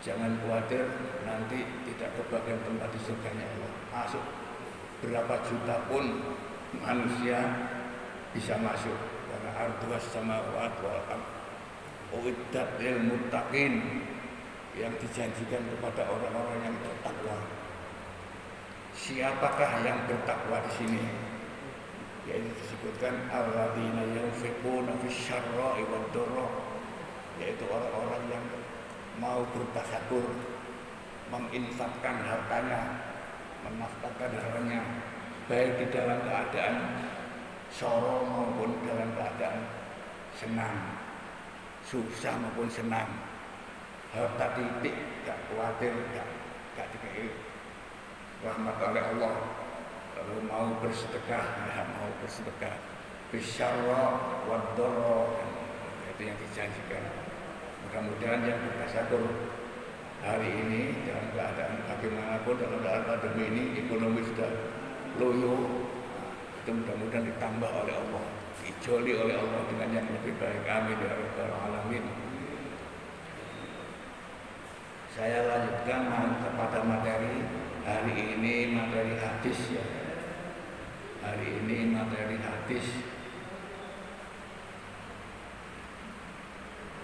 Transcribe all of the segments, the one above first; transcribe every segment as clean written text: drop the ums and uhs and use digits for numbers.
Jangan khawatir nanti tidak kebagian tempat di surganya Allah. Masuk berapa juta pun manusia bisa masuk, karena arduas samawat wal ardh uiddat lil muttaqin, yang dijanjikan kepada orang-orang yang bertakwa. Siapakah yang bertakwa di sini? Yaitu disebutkan alladzina yunfiquna fisyarra'i wad-dharra, yaitu orang-orang yang mau bertasakur, menginfakkan hartanya, menafkahkan hartanya, baik di dalam keadaan sorong maupun dalam keadaan senang, susah maupun senang. Harta titik, gak khawatir, gak dikei rahmat oleh Allah. Kalau mau bersedekah, ya mau bersedekah. Bisyarra wad-dharra, itu yang dijanjikan. Mudah-mudahan yang bertasakur hari ini dalam keadaan bagaimanapun, dalam keadaan pandemi ini ekonomi sudah loyo, itu mudah-mudahan ditambah oleh Allah, dijoli oleh Allah dengan yang lebih baik. Amin ya rabbal alamin. Saya lanjutkan kepada materi hari ini, materi hadis ya. Hari ini materi hadis.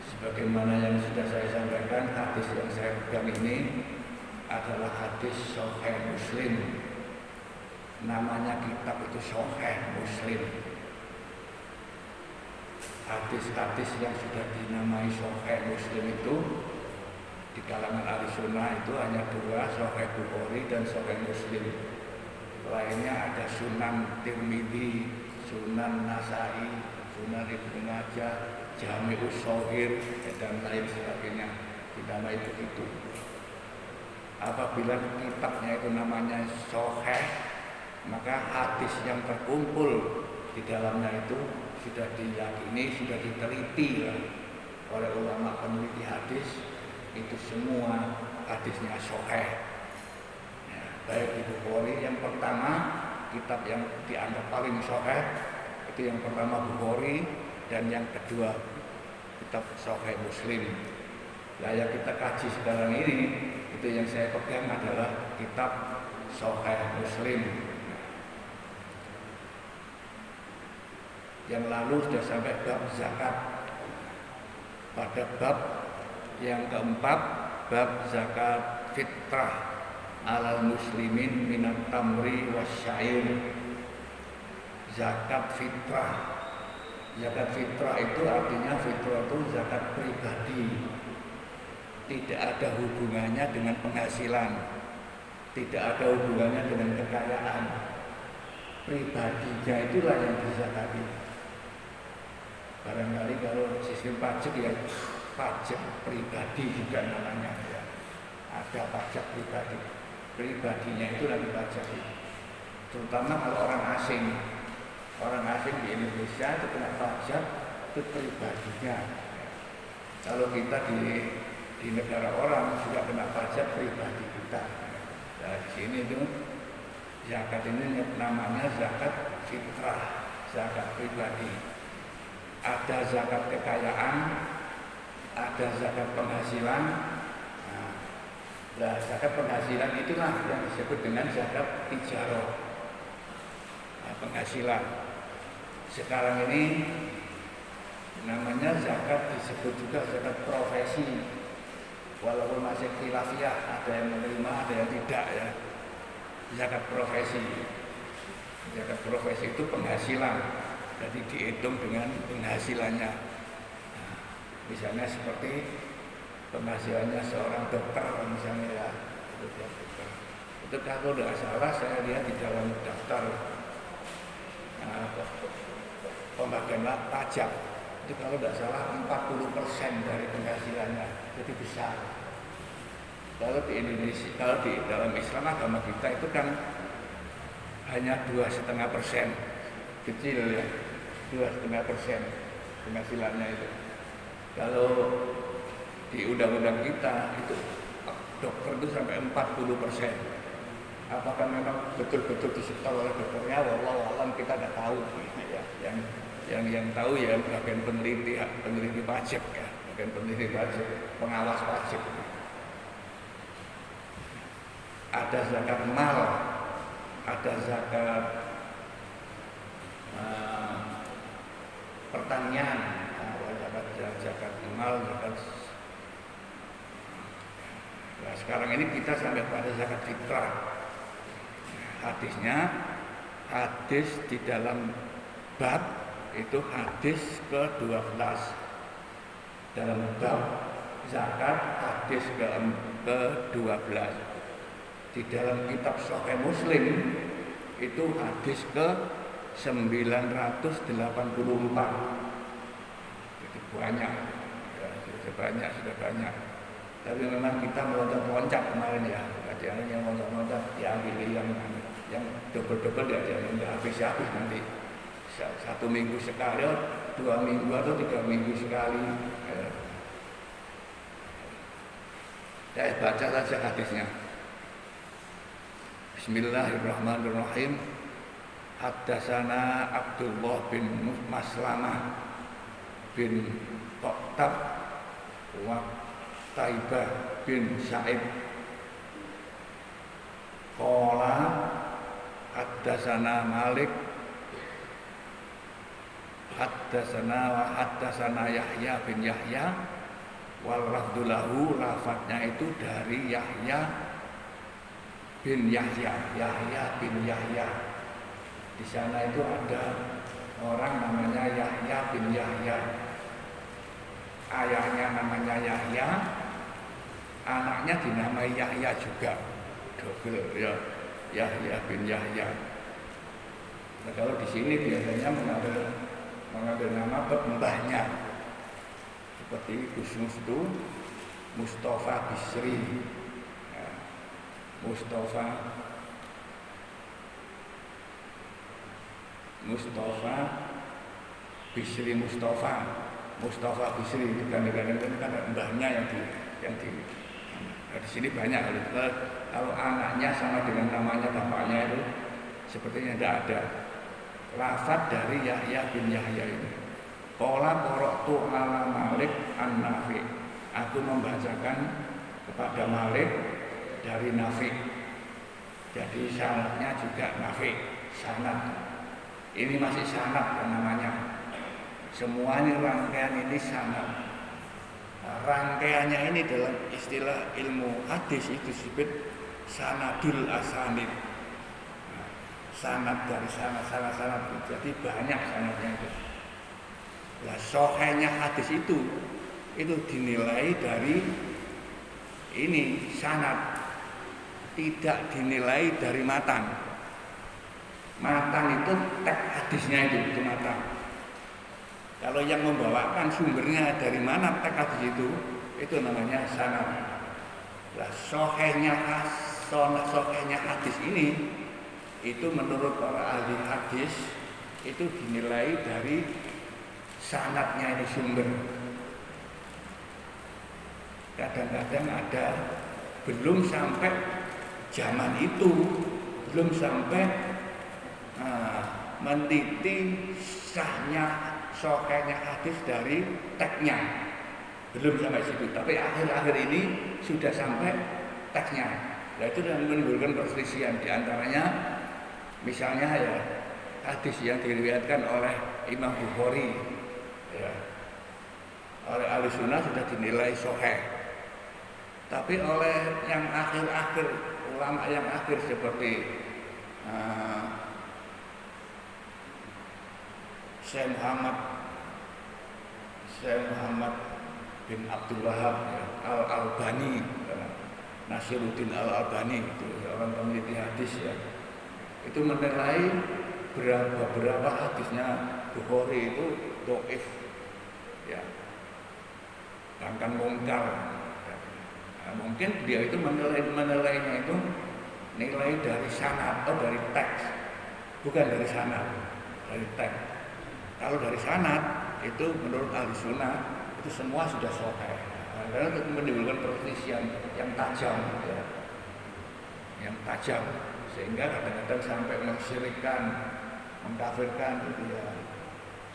Sebagaimana yang sudah saya sampaikan, hadis yang saya pegang ini adalah hadis Sahih Muslim. Namanya kitab itu Sahih Muslim. Hadis-hadis yang sudah dinamai Sahih Muslim itu di kalangan ahli sunnah itu hanya dua, Sahih Bukhari dan Sahih Muslim. Lainnya ada Sunan Tirmidzi, Sunan Nasai, Sunan Ibnu Majah, Jami'us Shaghir dan lain sebagainya. Dinamai begitu. Apabila kitabnya itu namanya Sahih, maka hadis yang terkumpul di dalamnya itu sudah diyakini, sudah diteliti oleh ulama peneliti hadis. Itu semua hadisnya sahih ya, baik di Bukhari. Yang pertama, kitab yang dianggap paling sahih itu yang pertama Bukhari, dan yang kedua kitab Sahih Muslim. Nah, yang kita kaji sekarang ini itu yang saya pegang adalah kitab Sahih Muslim. Yang lalu sudah sampai bab zakat. Pada bab yang keempat, bab zakat fitrah alal muslimin minat tamri wasyair. Zakat fitrah. Zakat fitrah itu artinya fitrah itu zakat pribadi. Tidak ada hubungannya dengan penghasilan, tidak ada hubungannya dengan kekayaan. Pribadinya itulah yang dizakati. Barangkali kalau sistem pajak ya pajak pribadi juga namanya ya. Ada pajak pribadi, pribadinya itu lagi pajak. Terutama kalau orang asing di Indonesia itu kena pajak itu pribadinya. Kalau kita di negara orang juga kena pajak pribadi kita. Nah, di sini itu zakat ini namanya zakat fitrah, zakat pribadi. Ada zakat kekayaan, ada zakat penghasilan. Nah, zakat penghasilan itulah yang disebut dengan zakat tijarah, penghasilan. Sekarang ini namanya zakat disebut juga zakat profesi, walaupun masih khilafiyah, ada yang menerima, ada yang tidak ya. Zakat profesi itu penghasilan, jadi dihitung dengan penghasilannya. Misalnya seperti penghasilannya seorang dokter misalnya ya, itu kalau tidak salah saya lihat di dalam daftar pembagian pajak itu kalau tidak salah 40% dari penghasilannya, jadi besar. Kalau di Indonesia, kalau di dalam Islam agama kita itu kan hanya 2,5%, kecil ya, 2,5% penghasilannya itu. Kalau di undang-undang kita itu dokter itu sampai 40%. Apakah memang betul-betul disetor oleh dokternya? Wallahu alam, kita tidak tahu ya. Yang tahu ya bagian peneliti pajak ya, bagian peneliti pajak, pengawas pajak. ada zakat mal, ada zakat pertanian, zakat mal, zakat. Nah, sekarang ini kita sampai pada zakat fitrah. Hadisnya, hadis di dalam bab itu hadis ke-12. Dalam bab zakat hadis ke-12. Di dalam kitab Sahih Muslim itu hadis ke-984. Itu banyak, ya, sudah banyak. Tapi memang kita meloncat-loncat kemarin ya, kajian yang loncat-loncat diambil yang double-double ya, yang nggak habis-habis nanti. 1 minggu sekali, 2 minggu atau 3 minggu sekali. Saya baca saja hadisnya. Bismillahirrahmanirrahim. Haddatsana Abdullah bin Maslamah bin Qattab wa Taibah bin Sa'id qala haddatsana Malik haddatsana Yahya bin Yahya wal lafdzulahu, lafadznya itu dari Yahya bin Yahya. Di sana itu ada orang namanya Yahya bin Yahya. Ayahnya namanya Yahya, anaknya dinamai Yahya juga. Double ya, Yahya bin Yahya. Nah, kalau di sini biasanya mengambil nama mbahnya. Seperti Gusmus itu Mustafa Bisri, ya, Mustafa Bisri Mustafa Bisri itu kan mbahnya yang di nah, di sini banyak. Kalau anaknya sama dengan namanya bapaknya itu sepertinya tidak ada. Lafadz dari Yahya bin Yahya ini. Qala qara'tu ala Malik an-Nafi'. Aku membacakan kepada Malik dari Nafi'. Jadi sanadnya juga Nafi', sanad. Ini masih sanad namanya. Semua ini rangkaian ini sanad. Nah, rangkaiannya ini dalam istilah ilmu hadis itu disebut sanadul asanid. Nah, sanad dari sanad. Jadi banyak sanadnya itu. Nah, sahihnya hadis itu dinilai dari ini sanad, tidak dinilai dari matan. Matan itu teks hadisnya itu matan. Kalau yang membawakan sumbernya dari mana teks hadis itu namanya sanad. Nah, sahihnya hadis ini itu menurut para ahli hadis itu dinilai dari sanadnya ini sumber. Kadang-kadang ada belum sampai zaman itu, belum sampai meneliti sahihnya hadis dari teksnya, belum sampai situ. Tapi akhir-akhir ini sudah sampai teksnya. Nah, itu yang menimbulkan perselisihan di antaranya, misalnya ya hadis yang diriwayatkan oleh Imam Bukhari, ya, oleh ahli sunnah sudah dinilai sahih. Tapi oleh yang akhir-akhir, ulama yang akhir seperti Syekh Muhammad bin Abdul Wahab, ya, Al-Albani, Nasiruddin Al-Albani, itu orang peneliti hadis ya. Itu menilai beberapa hadisnya Bukhari itu dhaif, ya, bahkan mungkar. Nah, mungkin dia itu menilainya itu nilai dari sanad atau dari teks, bukan dari sanad, dari teks. Kalau dari sanad itu menurut ahli sunnah itu semua sudah sahih. Nah, karena itu menimbulkan perselisihan yang tajam, ya, yang tajam, sehingga kadang-kadang sampai mensyirikkan, mengkafirkan gitu ya.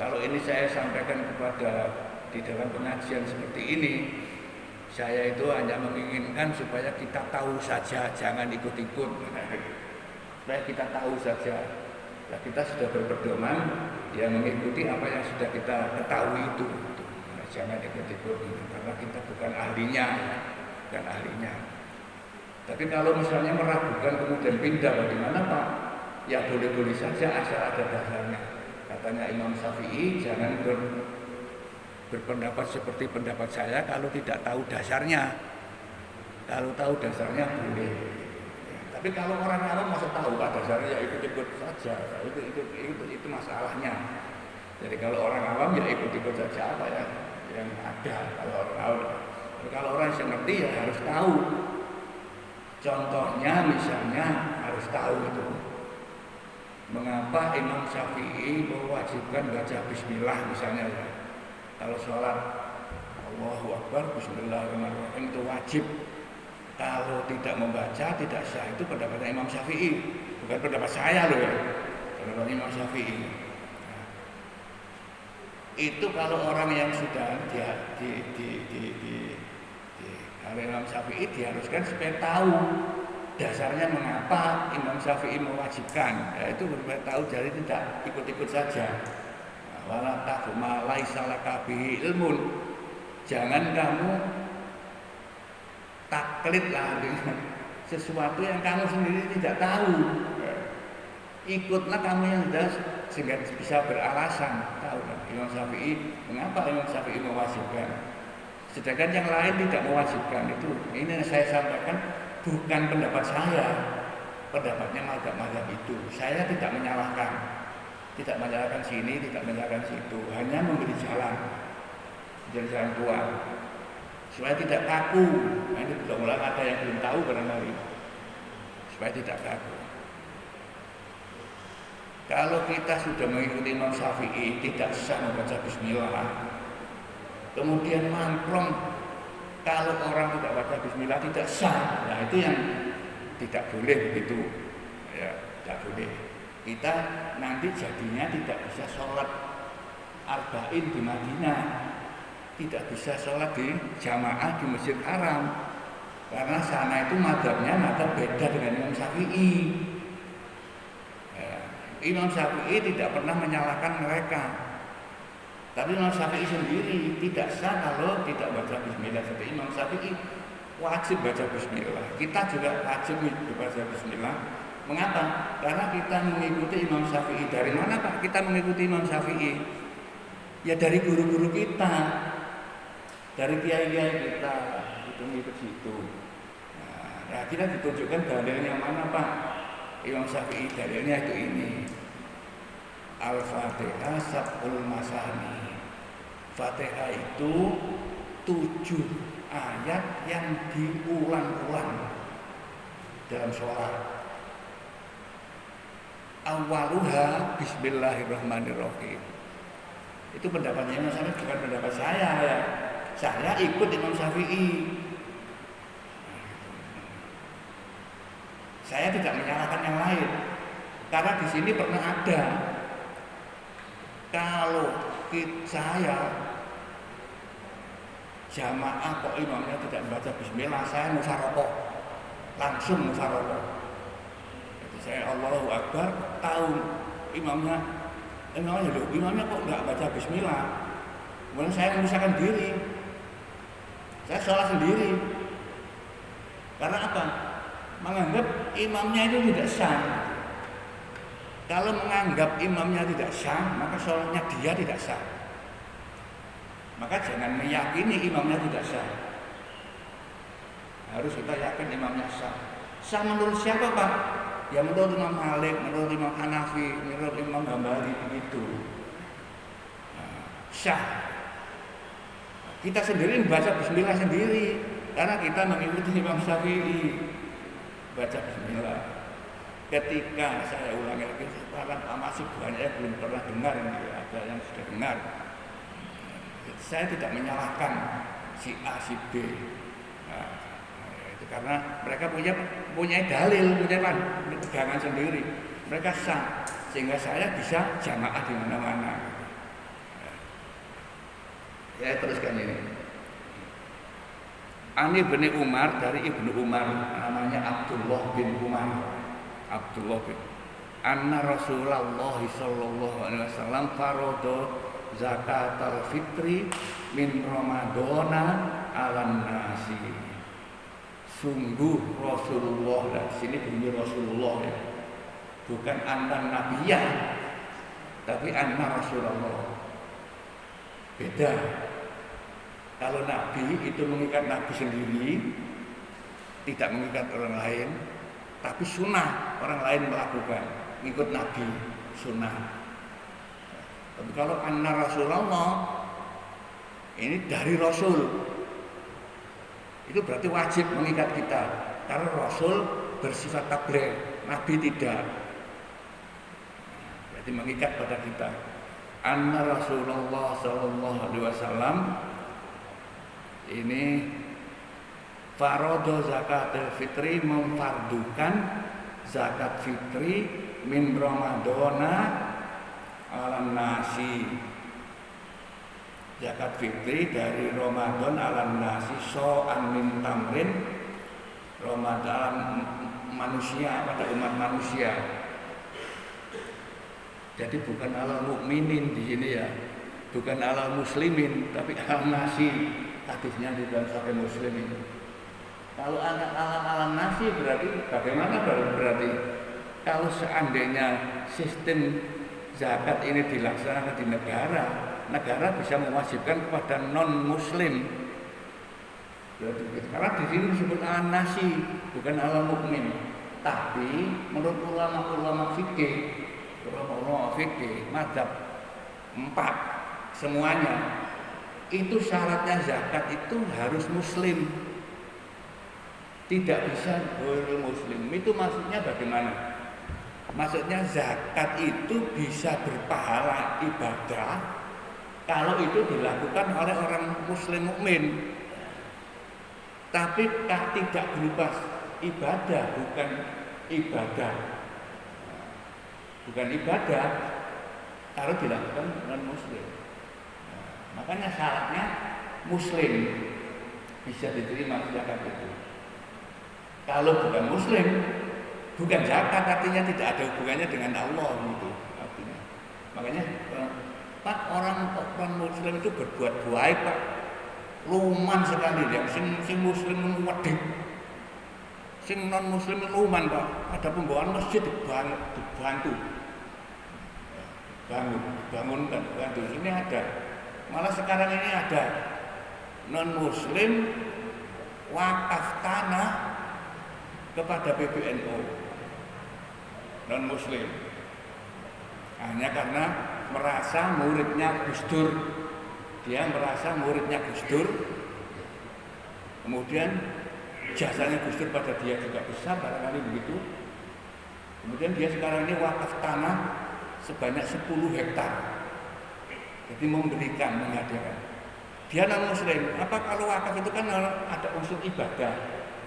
Kalau ini saya sampaikan kepada di dalam pengajian seperti ini, Saya itu hanya menginginkan supaya kita tahu saja, jangan ikut-ikut. Supaya kita tahu saja. Nah, kita sudah berpedoman, ya mengikuti apa yang sudah kita ketahui itu. Nah, jangan ikut-ikut, karena kita bukan ahlinya, bukan ahlinya. Tapi kalau misalnya meragukan kemudian pindah, bagaimana Pak? Ya boleh-boleh saja asal ada dasarnya. Katanya Imam Syafi'i, jangan berpendapat seperti pendapat saya kalau tidak tahu dasarnya. Kalau tahu dasarnya boleh. Ya, tapi kalau orang awam masa tahu Pak dasarnya, ya ikut-ikut saja. Itu masalahnya. Jadi kalau orang awam ya ikut-ikut saja apa yang ada kalau orang awam. Tapi kalau orang yang ngerti ya harus tahu. Contohnya misalnya harus tahu itu. Mengapa Imam Syafi'i mewajibkan baca bismillah misalnya ya. Kalau sholat Allahu Akbar, Bismillahirrahmanirrahim itu wajib. Kalau tidak membaca tidak sah. Itu pendapatnya Imam Syafi'i, bukan pendapat saya loh ya. Pendapat Imam Syafi'i. Nah, itu kalau orang yang sudah kalau Imam Syafi'i diharuskan supaya tahu dasarnya mengapa Imam Syafi'i mewajibkan. Ya, itu supaya tahu, jadi tidak ikut-ikut saja. Wala taqfu ma laisa laka bihi ilmun. Jangan kamu taklid lah dengan sesuatu yang kamu sendiri tidak tahu. Ikutlah kamu yang sudah sehingga bisa beralasan. Tahu kan Imam Syafi'i, mengapa Imam Syafi'i mewajibkan? Sedangkan yang lain tidak mewajibkan. Itu ini yang saya sampaikan bukan pendapat saya. Pendapatnya mazhab-mazhab itu. Saya tidak menyalahkan. Tidak menyalahkan sini, tidak menyalahkan situ, hanya memberi jalan, jadi jalan keluar, supaya tidak kaku. Nah, ini mudah-mudahan ada yang belum tahu barangkali, supaya tidak kaku. Kalau kita sudah mengikuti Imam Syafi'i, tidak sah membaca Bismillah. Kemudian mangkrong, kalau orang tidak baca Bismillah tidak sah. Nah itu yang tidak boleh begitu, ya tidak boleh. Kita nanti jadinya tidak bisa sholat arba'in di Madinah, tidak bisa sholat di jamaah di Masjid Haram, karena sana itu mazhabnya mazhab beda dengan Imam Syafi'i. Ya, Imam Syafi'i tidak pernah menyalahkan mereka, tapi Imam Syafi'i sendiri tidak sah kalau tidak baca Bismillah. Jadi Imam Syafi'i wajib baca Bismillah, kita juga wajib baca Bismillah. Mengapa? Karena kita mengikuti Imam Syafi'i. Dari mana Pak kita mengikuti Imam Syafi'i? Ya dari guru-guru kita, dari kiai-kiai kita, itu mengikut situ. Nah, kita ditunjukkan dalilnya mana Pak? Imam Syafi'i dalilnya itu ini. Al-Fatihah sab'ul masani. Fatihah itu 7 ayat yang diulang-ulang dalam sholat. Awaluha Bismillahirrahmanirrahim. Itu pendapatnya Imam Syafi'i, bukan pendapat saya ya. Saya ikut Imam Syafi'i. Saya tidak menyalahkan yang lain, karena di sini pernah ada. Kalau saya jamaah kok imamnya tidak membaca Bismillah, saya mufarokoh, langsung mufarokoh. Saya Allahu Akbar, tahu imamnya kok nggak baca Bismillah. Kemudian saya memisahkan diri, saya sholat sendiri. Karena apa? Menganggap imamnya itu tidak sah. Kalau menganggap imamnya tidak sah, maka sholatnya dia tidak sah. Maka jangan meyakini imamnya tidak sah. Harus kita yakin imamnya sah. Sah menurut siapa Pak? Ya menurut Imam Malik, menurut Imam Hanafi, menurut Imam Hambali begitu. Nah, sah. Kita sendiri membaca Bismillah sendiri, karena kita mengikuti Imam Syafi'i. Baca Bismillah. Ketika saya ulangi lagi, masih banyak yang belum pernah dengar, ada yang sudah dengar. Saya tidak menyalahkan si A, si B. Nah, itu karena mereka punya dalil, punya pegangan sendiri. Mereka sah, sehingga saya bisa jamaah di mana-mana. Ya teruskan ini. Ani bin Umar, dari Ibnu Umar, namanya Abdullah bin Umar. Abdullah bin Anna Rasulullah sallallahu alaihi wasallam farodo zakatul fitri min Ramadana alan nasi. Sungguh Rasulullah, dan sini bunyi Rasulullah ya. Bukan anna nabiyah, tapi anna Rasulullah. Beda. Kalau nabi itu mengikat nabi sendiri, tidak mengikat orang lain, tapi sunnah orang lain melakukan, ngikut nabi, sunnah. Tapi kalau anna Rasulullah, ini dari Rasul, itu berarti wajib mengikat kita, karena Rasul bersifat tabligh, nabi tidak. Berarti mengikat pada kita. Anna Rasulullah sallallahu alaihi wasallam ini farodo zakatul fitri, memfardukan zakat fitri min Ramadana alam nasi. Zakat fitri dari Ramadan alam nasi so'an min tamrin, Ramadan manusia, pada umat manusia. Jadi bukan alal mukminin di sini ya, bukan alal muslimin, tapi alal nasi. Hadisnya di dalam Sahih Muslim ini. Kalau alal nasi berarti bagaimana berarti? Kalau seandainya sistem zakat ini dilaksanakan di negara, negara bisa mewajibkan kepada non muslim. Karena di sini disebut alal nasi, bukan alal mukmin. Tapi menurut ulama-ulama fikih, madzhab 4 semuanya, itu syaratnya zakat itu harus muslim, tidak bisa ghairul muslim. Itu maksudnya bagaimana? Maksudnya zakat itu bisa berpahala ibadah kalau itu dilakukan oleh orang muslim mukmin, tapi tidak berupa ibadah, bukan ibadah kalau dilakukan non muslim. Makanya syaratnya muslim bisa diterima zakat itu. Kalau bukan muslim, bukan zakat, artinya tidak ada hubungannya dengan Allah gitu artinya. Makanya Pak, orang muslim itu berbuat baik Pak, luman sekali dia. Sing muslim wedhik, sing non muslim luman Pak. Ada pembangunan masjid dibantu, dibangunkan, dibantu. Ini ada. Malah sekarang ini ada non muslim wakaf tanah kepada PBNU, non muslim, hanya karena merasa muridnya Gus Dur, dia merasa muridnya Gus Dur, kemudian jasanya Gus Dur pada dia juga besar, barangkali begitu. Kemudian dia sekarang ini wakaf tanah sebanyak 10 hektar. Jadi memberikan, menghadiahkan. Dia non muslim. Apa kalau wakaf itu kan ada unsur ibadah?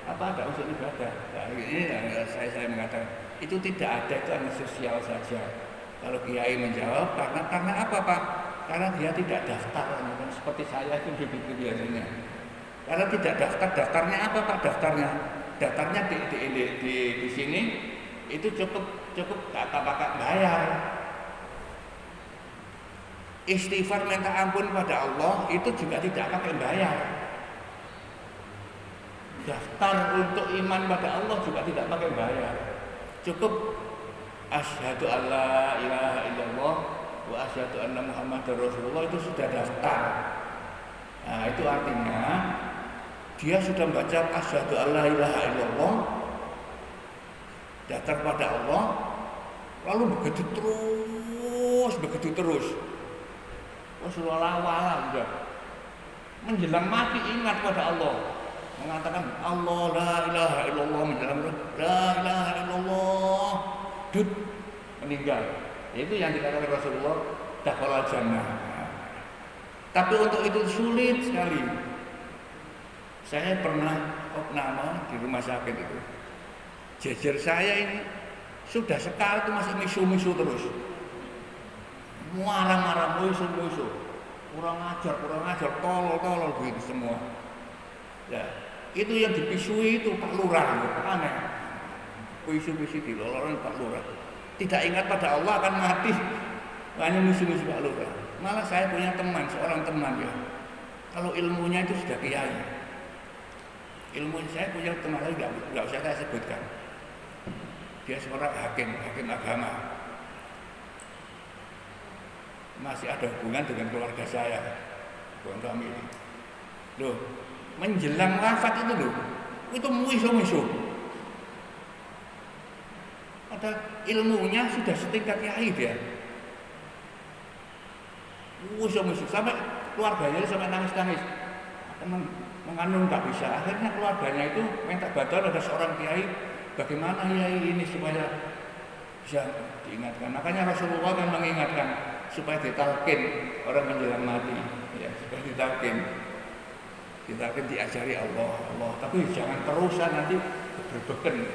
Apa ada unsur ibadah? Nah, ini saya mengatakan itu tidak ada, itu hanya sosial saja. Kalau kiai menjawab karena apa Pak? Karena dia tidak daftar, seperti saya itu begitu biasanya. Karena tidak daftar, daftarnya apa Pak? Daftarnya di sini itu cukup kakak bayar. Istighfar minta ampun pada Allah itu juga tidak pakai bayar. Daftar untuk iman pada Allah juga tidak pakai bayar. Cukup asyhadu alla ilaha illallah wa asyhadu anna muhammadar rasulullah, itu sudah daftar. Nah, itu artinya dia sudah baca asyhadu alla ilaha illallah, daftar pada Allah, lalu begitu terus. Rasulullah sudah menjelang mati ingat pada Allah, mengatakan Allah la ilaha illallah, menjelang la ilaha illallah, meninggal. Itu yang dikatakan Rasulullah dakhalal jannah. Tapi untuk itu sulit sekali. Saya pernah opname di rumah sakit itu. Jejer saya ini sudah sekali itu masih misu-misu terus. Marah-marah, musuh, kurang ajar, tolol begitu semua. Ya, Itu yang dipisui itu Pak Lurah, aneh. Pisu-pisu diloloran Pak Lurah. Tidak ingat pada Allah akan mati, hanya musuh-musuh Pak Lurah. Malah saya punya teman, seorang teman ya. Kalau ilmunya itu sudah kiai. Ilmu saya punya teman lagi nggak usah saya sebutkan. Dia seorang hakim agama. Masih ada hubungan dengan keluarga saya, bukan kami ini. Loh, menjelang wafat itu musuh-musuh. Ada ilmunya sudah setingkat kiai dia. Musuh-musuh sampai keluarganya sampai nangis-nangis. Mengandung nggak bisa. Akhirnya keluarganya itu minta bantuan ada seorang kiai. Bagaimana kiai ini supaya bisa diingatkan. Makanya Rasulullah kan mengingatkan supaya ditalkin orang menjelang mati, ya, supaya ditalkin diajari Allah, tapi jangan terusan nanti berbeken,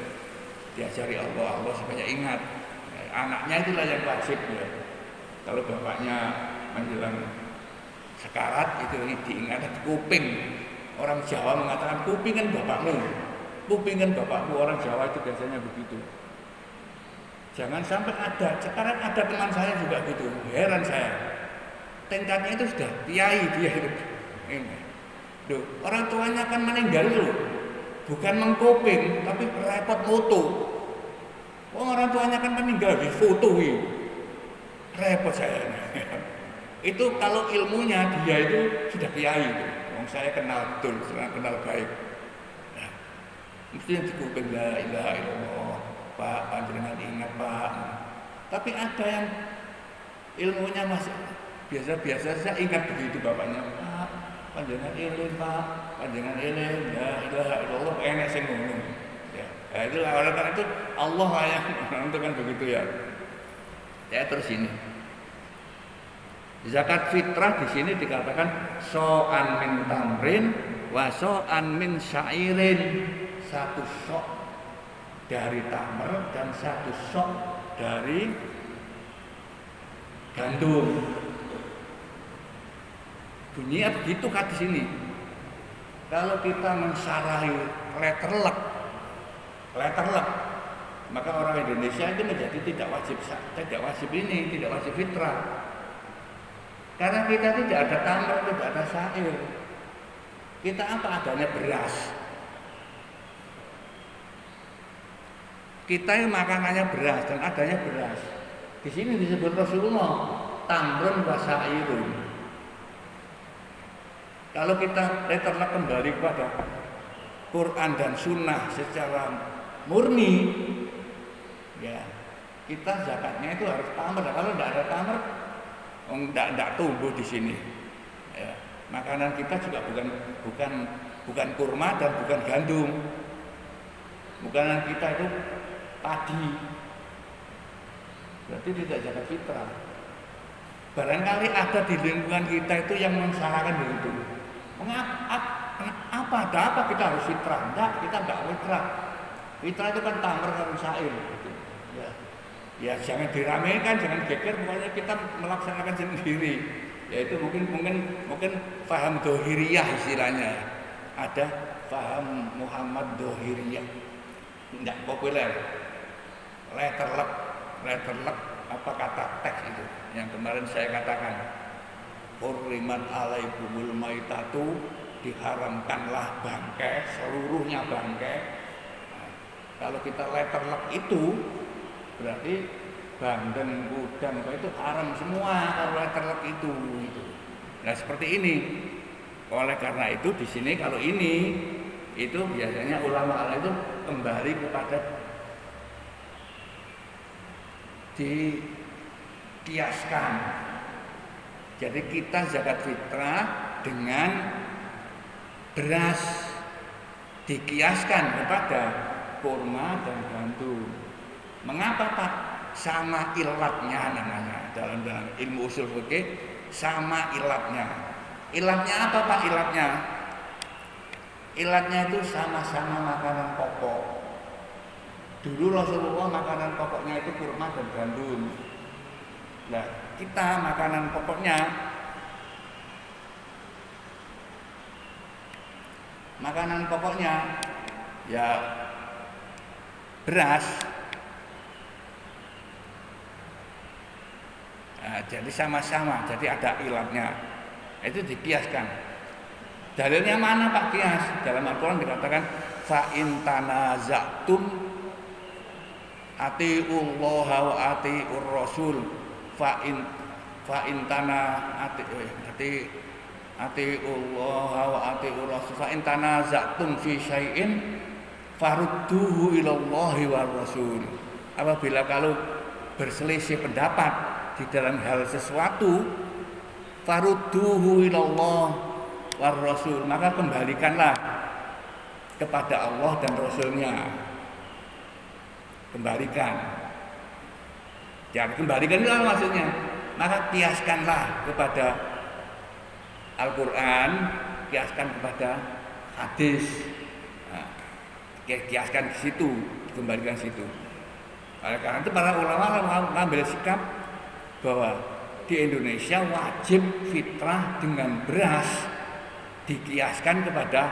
diajari Allah supaya ingat. Ya, anaknya itulah yang wajib ya. Kalau bapaknya menjelang sekarat itu diingat kuping. Orang Jawa mengatakan kuping kan bapakmu, orang Jawa itu biasanya begitu. Jangan sampai ada, sekarang ada teman saya juga gitu, heran saya. Tingkatnya itu sudah kiai dia itu. Duh, orang tuanya kan meninggal loh, bukan mengkoping, tapi repot foto. Orang tuanya kan meninggal di foto repot saya. Itu kalau ilmunya dia itu sudah kiai itu. Saya kenal betul, kenal baik. Nah, mestinya dikuping la ilaha illallah. Pak, panjenengan ingat Pak. Tapi ada yang ilmunya masih biasa-biasa saja, ingat begitu bapaknya. Pak, panjenengan eling Pak, panjenengan eling. Ya ilaha illallah enak sing ngomong. Ya, itulah oleh karena itu Allah yang menentukan begitu ya. Ya terus ini. Zakat fitrah di sini dikatakan so'an min tamrin wa so'an min syairin. Satu sok dari tamar dan satu sok dari gandum. Bunyinya begitu kan di sini. Kalau kita mensyarahi letterlek, maka orang Indonesia itu menjadi tidak wajib ini, tidak wajib fitrah. Karena kita tidak ada tamar, tidak ada syair. Kita apa adanya beras. Kita yang makanannya beras dan adanya beras. Di sini disebut Rasulullah tamrun wa syairun. Kalau kita letterlah kembali kepada Quran dan Sunnah secara murni, ya kita zakatnya itu harus tamar. Kalau tidak ada tamar, tidak tumbuh di sini. Ya, makanan kita juga bukan kurma dan bukan gandum. Makanan kita itu padi, berarti tidak zakat fitrah. Barangkali ada di lingkungan kita itu yang mensalahkan begitu. Ada apa kita harus fitrah? Enggak, kita enggak fitrah. Fitrah itu kan tamar dan syair. Gitu. Ya jangan diramaikan, jangan geger. Pokoknya kita melaksanakan sendiri. Yaitu mungkin faham dohiriyah istilahnya. Ada faham Muhammad dohiriyah. Enggak populer. Letterlek apa kata teks itu yang kemarin saya katakan, hurrimat alaikumul maitatu, diharamkanlah bangkai, seluruhnya bangkai. Nah, kalau kita letterlek itu berarti bandeng, udang itu haram semua kalau letterlek itu. Nah seperti ini. Oleh karena itu di sini kalau ini itu biasanya ulama itu kembali kepada dikiaskan. Jadi kita zakat fitrah dengan beras dikiaskan kepada kurma dan gandum. Mengapa Pak? Sama ilatnya namanya dalam ilmu usul fikih, sama ilatnya. Ilatnya apa Pak? Ilatnya itu sama-sama makanan pokok. Dulu Rasulullah makanan pokoknya itu kurma dan gandum. Nah, kita makanan pokoknya makanan pokoknya ya beras. Nah, jadi sama-sama, jadi ada ilatnya. Itu dikiaskan. Dalilnya mana Pak kias? Dalam Al-Quran dikatakan fa in tanaza'tum atiullaha wa atiur rasul fa in atiullaha wa atiur rasul fa in tanaza'tum fi syai'in farudduhu ilallahi war rasul. Apabila kalau berselisih pendapat di dalam hal sesuatu, farudduhu ilallah war rasul, maka kembalikanlah kepada Allah dan Rasulnya. Kembalikan. Jangan kembalikan itu maksudnya. Maka kiaskanlah kepada Al-Quran, kiaskan kepada hadis. Nah, kiaskan di situ, kembalikan situ. Karena itu para ulama mengambil sikap bahwa di Indonesia wajib fitrah dengan beras dikiaskan kepada,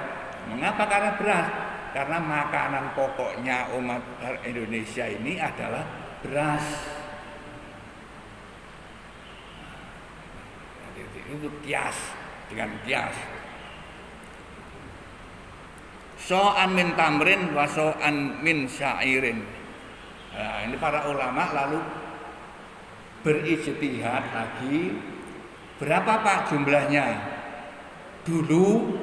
mengapa? Karena beras, karena makanan pokoknya umat Indonesia ini adalah beras. Itu kias, dengan kias. So'an min tamrin wa so'an min syairin. Nah, ini para ulama lalu berijtihad lagi, berapa Pak jumlahnya? Dulu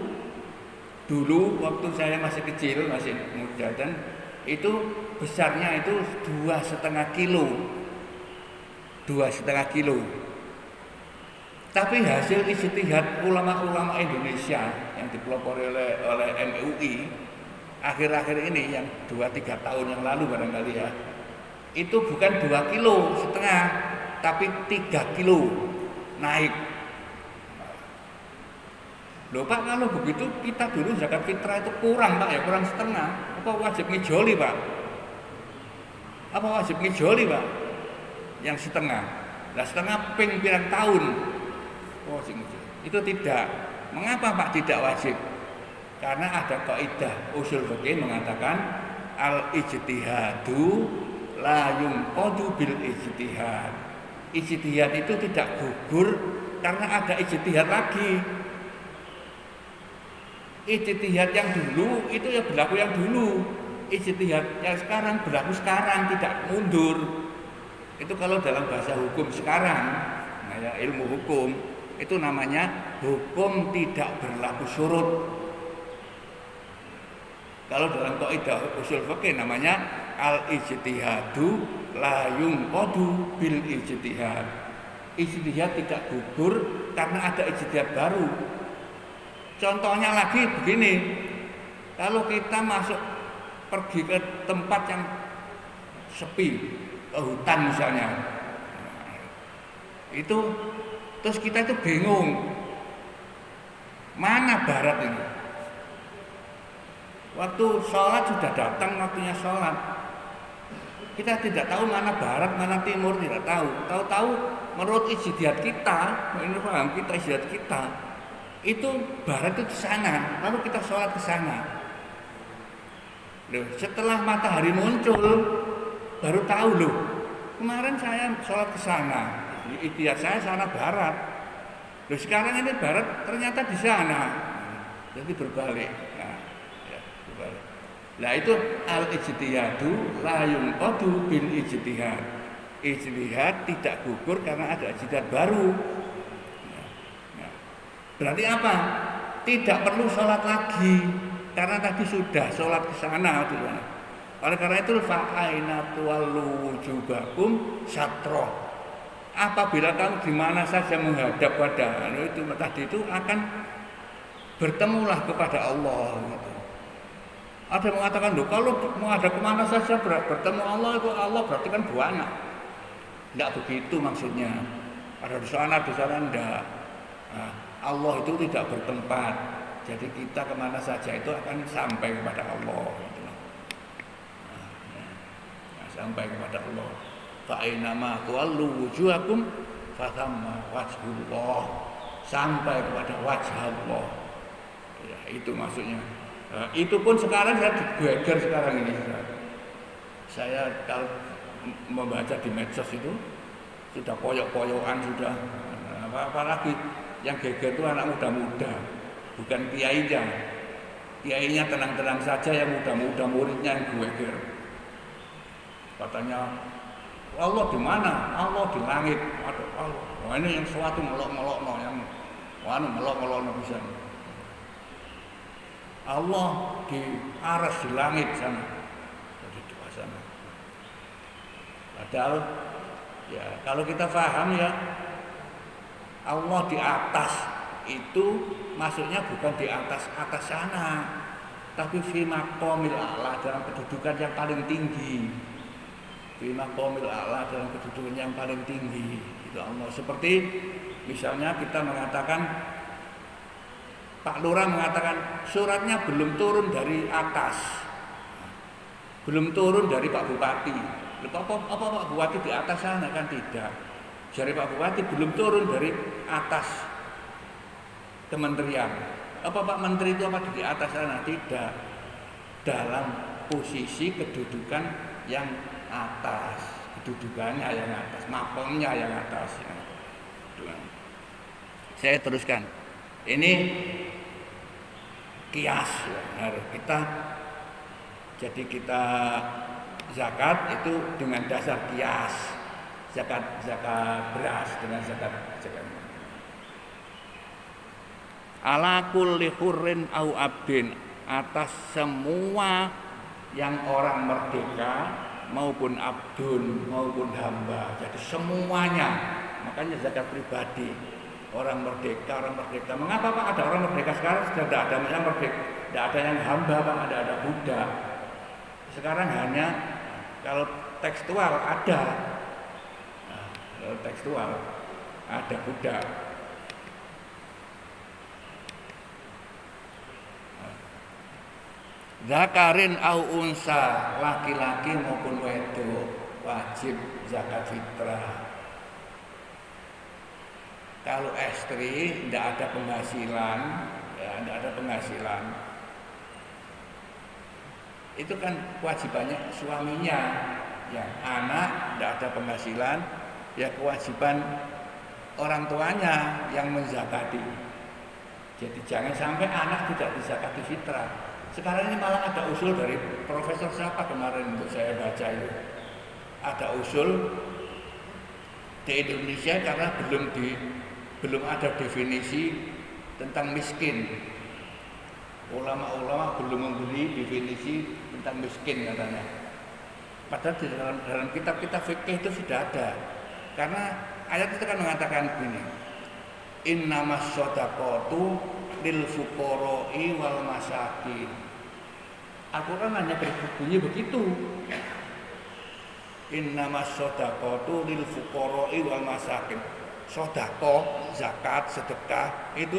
waktu saya masih kecil, masih muda, dan itu besarnya itu 2,5 kilo. 2,5 kilo. Tapi hasil ijtihad ulama-ulama Indonesia yang dipelopori oleh MUI akhir-akhir ini, yang 2-3 tahun yang lalu barangkali ya, itu bukan 2,5 kilo, tapi 3 kilo naik. Loh Pak, kalau begitu kita dulu zakat fitrah itu kurang Pak, ya kurang setengah. Apa wajib ngijoli Pak? Apa wajib ngijoli Pak? Yang setengah. Nah setengah ping pirang tahun. Oh itu tidak. Mengapa Pak tidak wajib? Karena ada kaidah usul fikih mengatakan al-ijtihadu la yunqadu bil ijtihad. Ijtihad itu tidak gugur karena ada ijtihad lagi. Ijtihad yang dulu itu ya berlaku yang dulu. Ijtihad yang sekarang berlaku sekarang, tidak mundur. Itu kalau dalam bahasa hukum sekarang, nah ya, ilmu hukum itu namanya hukum tidak berlaku surut. Kalau dalam kaidah usul fikih namanya al-ijtihadu la yunqadu bil ijtihad. Ijtihad tidak gugur karena ada ijtihad baru. Contohnya lagi begini, kalau kita pergi ke tempat yang sepi, ke hutan misalnya, itu terus kita itu bingung, mana barat ini? Waktu sholat sudah datang waktunya sholat, kita tidak tahu mana barat, mana timur, tidak tahu. Tahu-tahu menurut ijtihad kita, ini paham kita ijtihad kita, itu barat itu di sana, lalu kita sholat ke sana. Loh, setelah matahari muncul, baru tahu loh, kemarin saya sholat ke sana, ijtihad saya sana barat. Loh, sekarang ini barat ternyata di sana, jadi berbalik. Nah itu al-ijtihadu la yunqadu bil ijtihad. Ijtihad tidak gugur karena ada ijtihad baru. Berarti apa? Tidak perlu sholat lagi karena tadi sudah sholat ke sana. Oleh karena itu fa'aina tuwallu wujuhakum syatra. Apabila kamu di mana saja menghadap pada itu tadi itu akan bertemulah kepada Allah. Gitu. Ada yang mengatakan loh kalau menghadap kemana saja bertemu Allah itu Allah berarti kan banyak. Tidak begitu maksudnya. Ada di sana enggak. Nah, Allah itu tidak bertempat. Jadi kita kemana saja itu akan sampai kepada Allah. Sampai kepada Allah. Fa'inama tuwallu wujuhakum fathamma wajhullah. Sampai kepada wajah Allah. Ya, itu maksudnya. Itu pun sekarang saya digeger sekarang ini. Saya kalau membaca di medsos itu sudah poyok-poyokan sudah. Apalagi yang geger itu anak muda-muda, bukan kiainya. Kiainya tenang-tenang saja, yang muda-muda muridnya yang geger. Katanya Allah di mana? Allah di langit. Aduh, Allah. Wah, ini yang suatu melok-melok yang melok-melok bisa. Allah di aras di langit sana. Jadi di sana. Padahal ya kalau kita paham ya Allah di atas itu maksudnya bukan di atas sana, tapi fi maqamil a'la, dalam kedudukan yang paling tinggi. Fi maqamil a'la, dalam kedudukan yang paling tinggi. Itu Allah. Seperti misalnya kita mengatakan Pak Lurah mengatakan suratnya belum turun dari atas, belum turun dari Pak Bupati. Apa Pak Bupati di atas sana? Kan tidak. Dari Pak Bupati belum turun dari atas kementerian. Apa Pak Menteri itu apa di atas sana? Tidak. Dalam posisi kedudukan yang atas, kedudukannya yang atas, makomnya yang atas. Saya teruskan. Ini kias ya. Kita zakat itu dengan dasar kias. Zakat beras dengan zakat. Ala kulli hurrin au abdin, atas semua yang orang merdeka maupun abdun maupun hamba. Jadi semuanya. Makanya zakat pribadi. Orang merdeka. Mengapa Pak ada orang merdeka sekarang sudah tidak ada yang merdeka, tidak ada yang hamba Pak, ada budak. Sekarang hanya kalau tekstual ada, kalau tekstual ada budak. Zakarin au unsa, laki-laki maupun wedok wajib zakat fitrah. Kalau istri tidak ada penghasilan, ya tidak ada penghasilan, itu kan kewajibannya suaminya. Yang anak tidak ada penghasilan, ya kewajiban orang tuanya yang menzakati. Jadi jangan sampai anak tidak dizakati fitrah. Sekarang ini malah ada usul dari Profesor siapa kemarin untuk saya baca itu. Ada usul di Indonesia karena belum ada definisi tentang miskin. Ulama-ulama belum memberi definisi tentang miskin katanya. Padahal di dalam kitab-kitab fikih itu sudah ada. Karena ayat itu kan mengatakan begini. Innamas shadaqatu lil fuqara'i wal masakin. Al-Quran hanya berbunyi begitu. Innamas shadaqatu lil fuqara'i wal masakin. Sedekah, zakat, sedekah itu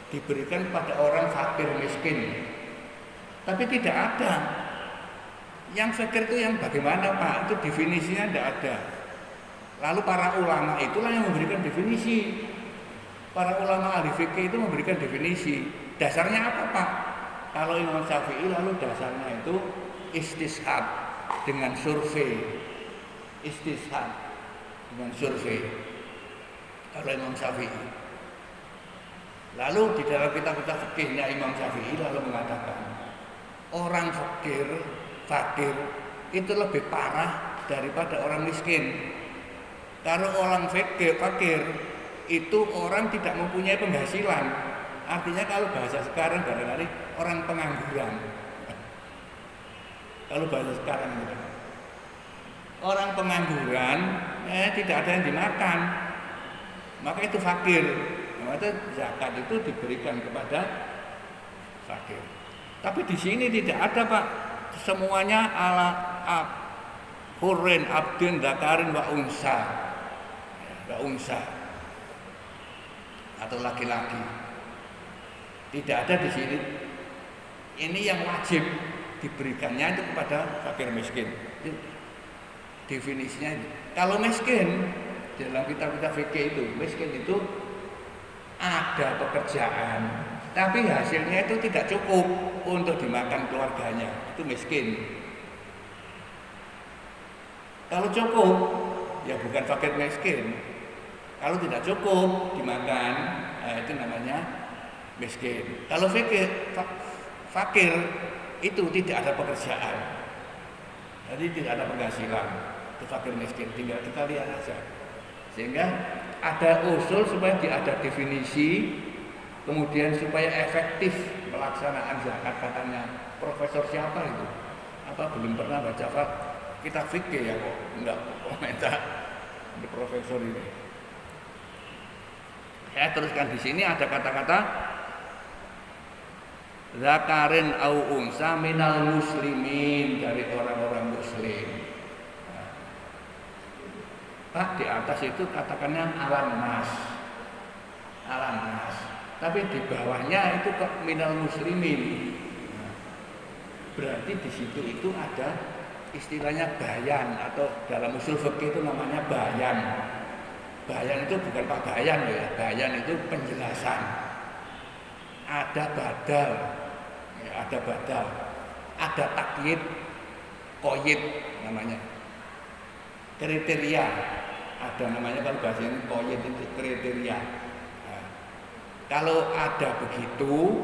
diberikan pada orang fakir miskin. Tapi tidak ada. Yang fakir itu yang bagaimana Pak? Itu definisinya tidak ada. Lalu para ulama itulah yang memberikan definisi. Para ulama ahli fikih itu memberikan definisi. Dasarnya apa Pak? Kalau Imam Syafi'i lalu dasarnya itu istishad dengan survei. Istishad dengan survei. Kalau Imam Syafi'i. Lalu di dalam kitab-kitab fikihnya Imam Syafi'i lalu mengatakan orang fakir itu lebih parah daripada orang miskin. Kalau orang fakir itu orang tidak mempunyai penghasilan. Artinya kalau bahasa sekarang barangkali orang pengangguran. Kalau bahasa sekarang itu orang pengangguran tidak ada yang dimakan. Maka itu fakir. Maka zakat itu diberikan kepada fakir. Tapi di sini tidak ada Pak. Semuanya ala hurrin abdin zakarin wa unsa. Wa unsa. Atau laki-laki. Tidak ada di sini. Ini yang wajib diberikannya itu kepada fakir miskin. Itu definisinya. Kalau miskin dalam kitab-kitab fikih itu miskin itu ada pekerjaan tapi hasilnya itu tidak cukup untuk dimakan keluarganya, itu miskin. Kalau cukup, ya bukan fakir miskin. Kalau tidak cukup dimakan, itu namanya miskin. Kalau fakir itu tidak ada pekerjaan, jadi tidak ada penghasilan, itu fakir miskin. Tinggal kita lihat aja. Sehingga ada usul supaya ada definisi, kemudian supaya efektif pelaksanaan zakat. Katanya profesor siapa itu? Apa belum pernah baca kitab fikih ya kok enggak komentar di profesor ini. Saya teruskan di sini ada kata-kata zakarin au unsa minal muslimin, dari orang-orang muslim. Pak, di atas itu katakannya alan nas, tapi di bawahnya itu kok minal muslimin. Berarti di situ itu ada istilahnya bayan, atau dalam usul fikih itu namanya bayan. Bayan itu bukan Pak Bayan ya, bayan itu penjelasan. Ada badal, ya, ada takyid, koyid namanya. Kriteria, ada namanya kalau bahasa ini koyid itu kriteria. Nah, kalau ada begitu,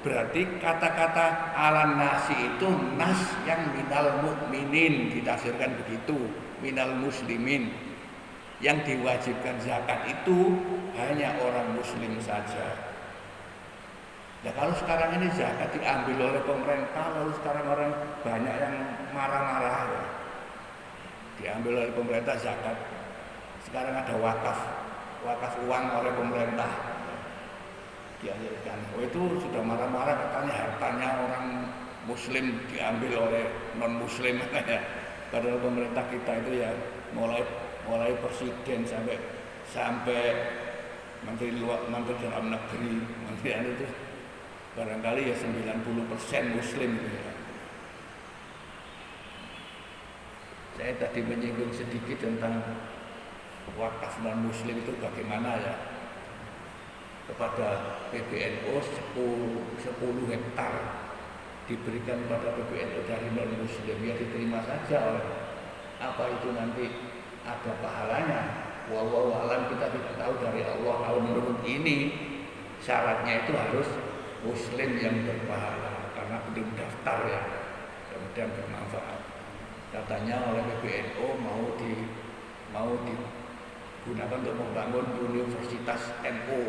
berarti kata-kata alan nasi itu nas yang minal mukminin, ditafsirkan begitu, minal muslimin. Yang diwajibkan zakat itu hanya orang muslim saja. Nah, kalau sekarang ini zakat diambil oleh pemerintah, lalu sekarang orang banyak yang marah-marah ya. Diambil oleh pemerintah zakat. Sekarang ada wakaf uang oleh pemerintah. Diajarkan. Oh, itu sudah marah-marah, katanya hartanya orang muslim diambil oleh non muslim ya. Padahal pemerintah kita itu ya mulai presiden sampai menteri dalam negeri, menteri itu barangkali ya 90% muslim ya. Saya tadi menyinggung sedikit tentang wakaf non muslim itu bagaimana ya. Kepada PBNU 10 hektar diberikan kepada PBNU dari non muslim, ya diterima saja oleh, apa itu nanti ada pahalanya. Wallahu a'lam, kita tidak tahu, dari Allah. Kalau menurut ini syaratnya itu harus muslim yang berpahala, karena belum daftar ya, kemudian bermanfaat. Katanya oleh PBNU mau digunakan untuk membangun universitas NU,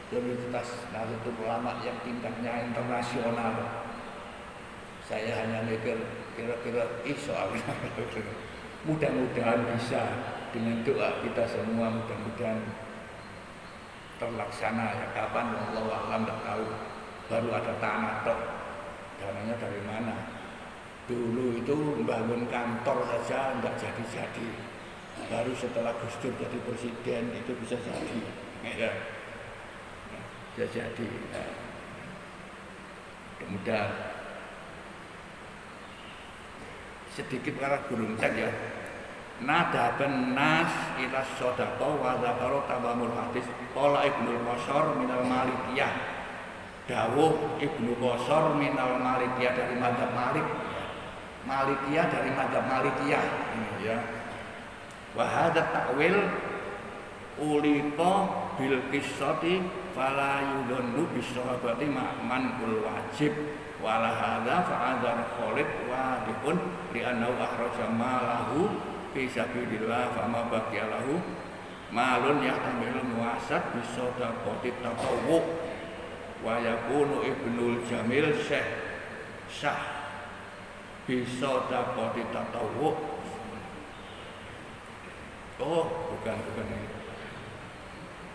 Universitas Nahdlatul Ulama yang tingkatnya internasional. Saya hanya mikir kira-kira soalnya mudah-mudahan bisa, dengan doa kita semua mudah-mudahan terlaksana ya. Kapan wallahu a'lam, enggak tahu. Baru ada tanah tok, dananya dari mana? Dulu itu membangun kantor saja enggak jadi-jadi. Baru setelah Gus Dur jadi presiden itu bisa jadi. Ya. Bisa jadi. Ya. Mudah-mudahan. Sedikit karena gurung ya. Nadaban nas ila sodaqah wa dzakara tamamul hadis. Qala Ibnu Qashar minal Malikiyah. Dawuh Ibnu Qashar minal Malikiyah, dari mazhab Malik. Malikiyah dari mazhab Malikiyah ini ya. Wa hadza ta'wil ulika bil qissati fala yudhannu bis sahabati ma'man ul wajib. Wala hadza fa'adzar Khalid wa dikun li annahu akhraja malahu fi sabilillah fama baqiya lahu malun yahtamilu muasad bi sadaqati tatawwu wa yakunu Ibnul Jamil Syekh Syah bi sadaqati tatawwu. Oh, bukan ini.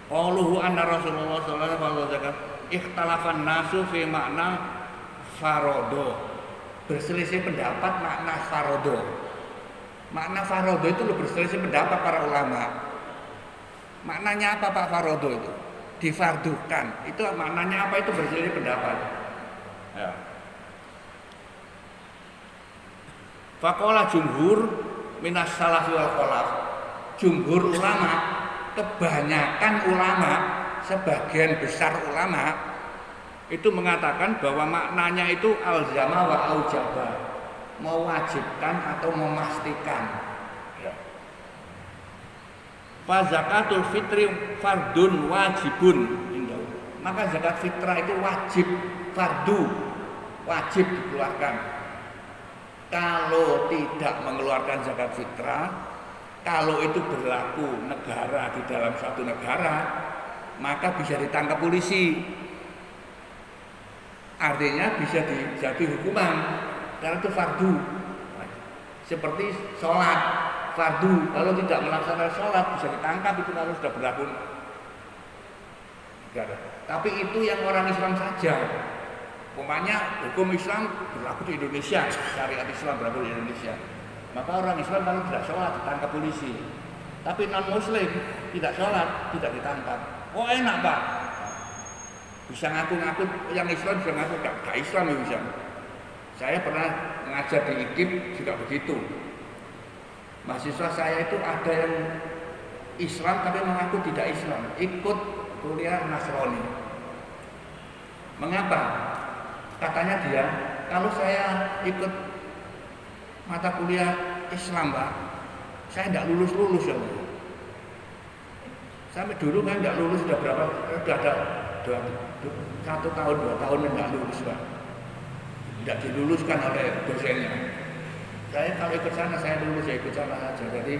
Qauluhu anna Rasulullah sallallahu alaihi wasallam ikhtalafan nasu fi makna farodo, berselisih pendapat makna farodo. Makna farodo itu berselisih pendapat para ulama. Maknanya apa Pak farodo itu? Difardukan. Itu maknanya apa, itu berselisih pendapat. Ya. Faqala jumhur minas salafi wal khalaf. Jumhur ulama, kebanyakan ulama, sebagian besar ulama itu mengatakan bahwa maknanya itu alzama wa aujaba, mewajibkan atau memastikan. Ya. Fa zakatul fitri fardun wajibun. Maka zakat fitrah itu wajib, fardu, wajib dikeluarkan. Kalau tidak mengeluarkan zakat fitrah, kalau itu berlaku negara di dalam suatu negara, maka bisa ditangkap polisi. Artinya bisa dijadi hukuman karena itu fardu. Seperti sholat fardu, kalau tidak melaksanakan sholat bisa ditangkap itu kalau sudah berlaku negara. Tapi itu yang orang Islam saja. Umpamanya hukum Islam berlaku di Indonesia, syariat Islam berlaku di Indonesia. Maka orang Islam kalau tidak sholat ditangkap polisi. Tapi non Muslim tidak sholat tidak ditangkap. Oh enak Pak. Bisa ngaku-ngaku yang Islam bisa ngaku gak Islam ya bisa. Saya pernah mengajar di IKIP juga begitu. Mahasiswa saya itu ada yang Islam tapi mengaku tidak Islam, ikut kuliah Nasrani. Mengapa? Katanya dia, kalau saya ikut mata kuliah Islam Pak, saya tidak lulus-lulus ya Pak. Sampai dulu kan tidak lulus sudah berapa? Sudah ada 1 tahun 2 tahun tidak lulus Pak. Tidak diluluskan oleh dosennya. Saya kalau ikut sana saya lulus ya ikut sana saja. Jadi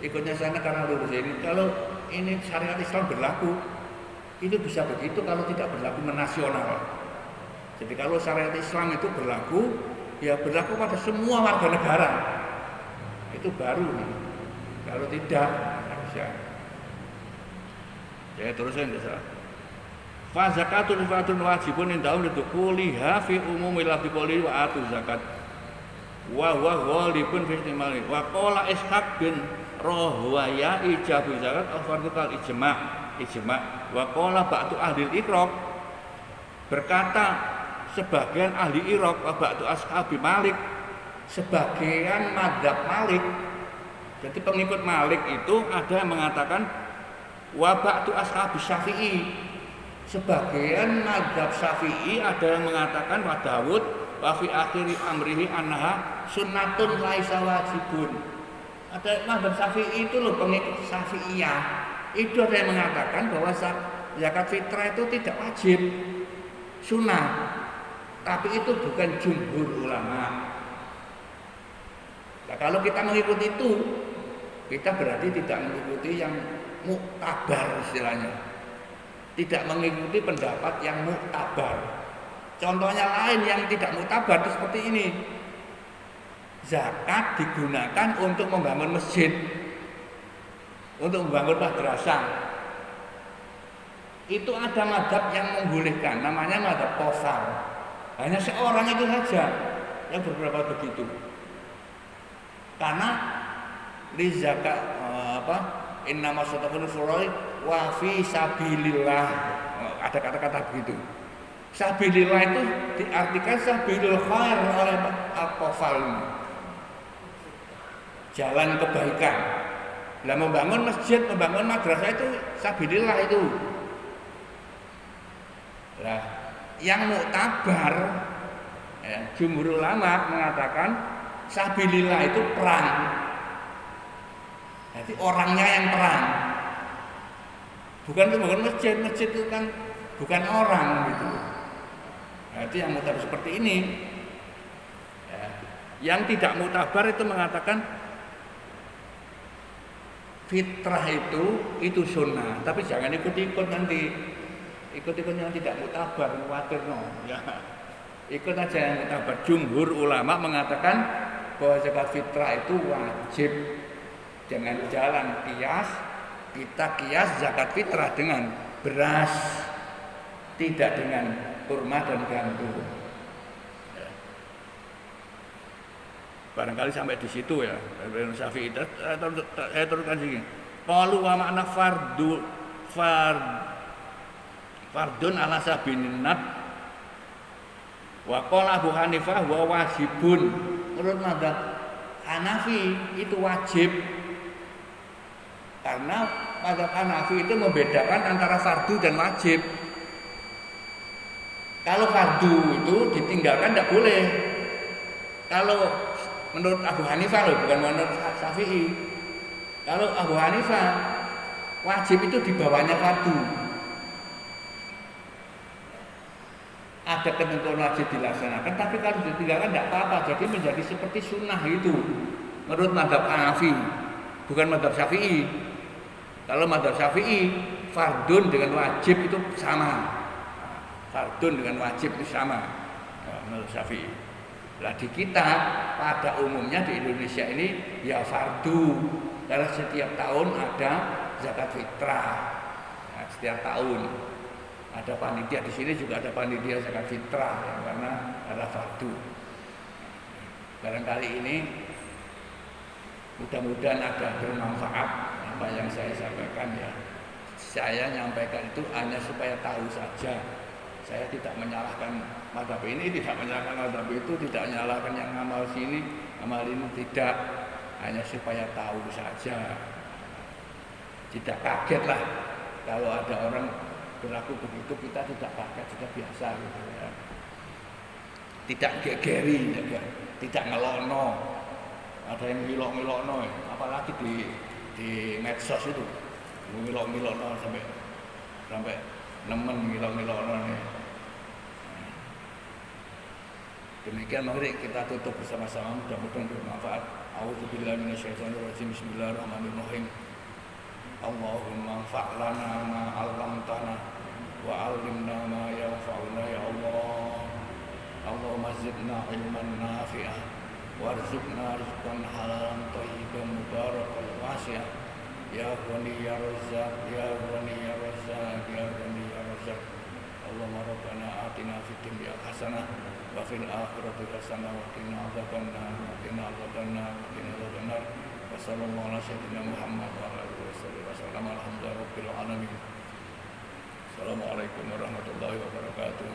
ikutnya sana karena lulus ini. Kalau ini syariat Islam berlaku, itu bisa begitu kalau tidak berlaku menasional. Jadi kalau syariat Islam itu berlaku, ya berlaku pada semua warga negara. Itu baru nih. Kalau tidak, tidak bisa. Ya terusin ya. Fa zakatul fardun wajibun indahum lidukuliha fi umumil biqouli wa atu zakat. Wa huwa ghalibun fi ihtimali. Wa qala Ishaq bin Rahwaya ijabu zakat al-fardu kal ijma'. Wa qala ba'du ahli al-Iraq, berkata sebagian ahli Iraq, wa ba'du ashabi Malik, sebagian mazhab Malik. Jadi pengikut Malik itu ada yang mengatakan wa ba'du ashabi Syafi'i, sebagian mazhab Syafi'i ada yang mengatakan wa Dawud wa fi akhiri amrihi annaha sunnatun laisa wajibun. Ada mazhab Syafi'i itu loh, pengikut Syafi'iyah itu ada yang mengatakan bahwa zakat fitrah itu tidak wajib, sunnah, tapi itu bukan jumhur ulama. Nah, kalau kita mengikuti itu, kita berarti tidak mengikuti yang muktabar istilahnya, tidak mengikuti pendapat yang muktabar. Contohnya lain yang tidak muktabar itu seperti ini. Zakat digunakan untuk membangun masjid, untuk membangun madrasah. Itu ada mazhab yang membolehkan, namanya mazhab qasar. Hanya seorang itu saja yang berpendapat begitu. Karena di zakat innama sadaqatu furai wa fi sabilillah. Ada kata-kata begitu. Sabilillah itu diartikan sabilul khair oleh al-qafal, jalan kebaikan. Lah membangun masjid, membangun madrasah itu sabilillah itu. Lah yang muktabar, ya, jumhur ulama mengatakan sabilillah itu perang. Jadi orangnya yang perang, bukan untuk membangun masjid. Masjid itu kan bukan orang gitu. Nah, itu yang muktabar seperti ini. Ya. Yang tidak muktabar itu mengatakan fitrah itu sunnah, tapi jangan ikut-ikut nanti. Ikut-ikut yang tidak muktabar, khawatir no. Ya. Ikut aja yang muktabar. Jumhur ulama mengatakan bahwa zakat fitrah itu wajib. Jangan jalan kias, kita kias zakat fitrah dengan beras, tidak dengan kurma dan gandum. Ya. Barangkali sampai di situ ya. Syafi'i saya teruskan sini. Qalu wa makna fardun ala sabininat wa qala Abu Hanifah wa wajibun. Menurut mazhab Hanafi itu wajib, karena mazhab Hanafi itu membedakan antara fardu dan wajib. Kalau fardu itu ditinggalkan tidak boleh. Kalau menurut Abu Hanifah loh, bukan menurut Syafi'i. Kalau Abu Hanifah wajib itu di bawahnya fardu. Ada ketentuan wajib dilaksanakan, tapi kalau ditinggalkan tidak apa-apa. Jadi menjadi seperti sunnah itu. Menurut mazhab Hanafi, bukan mazhab Syafi'i. Kalau mazhab Syafi'i, fardun dengan wajib itu sama. Fardun dengan wajib itu sama. Menurut Syafi'i. Nah di kita pada umumnya di Indonesia ini ya fardu. Karena setiap tahun ada zakat fitrah. Nah, setiap tahun. Ada panitia di sini juga ada panitia zakat fitrah ya, karena ada fardu. Barangkali ini mudah-mudahan ada bermanfaat apa yang saya sampaikan ya. Saya nyampaikan itu hanya supaya tahu saja. Saya tidak menyalahkan mazhab ini, tidak menyalahkan mazhab itu, tidak menyalahkan yang ngamal sini, ngamal ini tidak. Hanya supaya tahu saja. Tidak kaget lah kalau ada orang berlaku begitu, kita tidak kaget, sudah biasa gitu ya. Tidak gegeri, tidak ngelono. Ada yang milok-milokno, apalagi di medsos itu, milok-milokno sampai nemen milok-milokno nih. Demikian mari kita tutup bersama-sama, mudah-mudahan bermanfaat. A'udzubillahi minasyaitonirrajim. Bismillahirrahmanirrahim. Allahumma fa'lana ma 'allamtana wa 'allimna ma yanfa'una ya Allah. Allahumma zidna ilman nafi'ah warzuqna rizqan halalan thayyiban mubarakan wasi'ah. Ya Ghani ya Razzaq, ya Ghani ya Razzaq, ya Ghani ya Razzaq. Allahumma rabbana atina fid dunya hasanah wa fil akhirati hasanah wa qina adzabannar wa qina adzabannar wa qina adzabannar. Wassallallahu ala sayyidina Muhammad wa ala alihi wasallam. Alhamdulillahirabbil alamin. Assalamualaikum warahmatullahi wabarakatuh.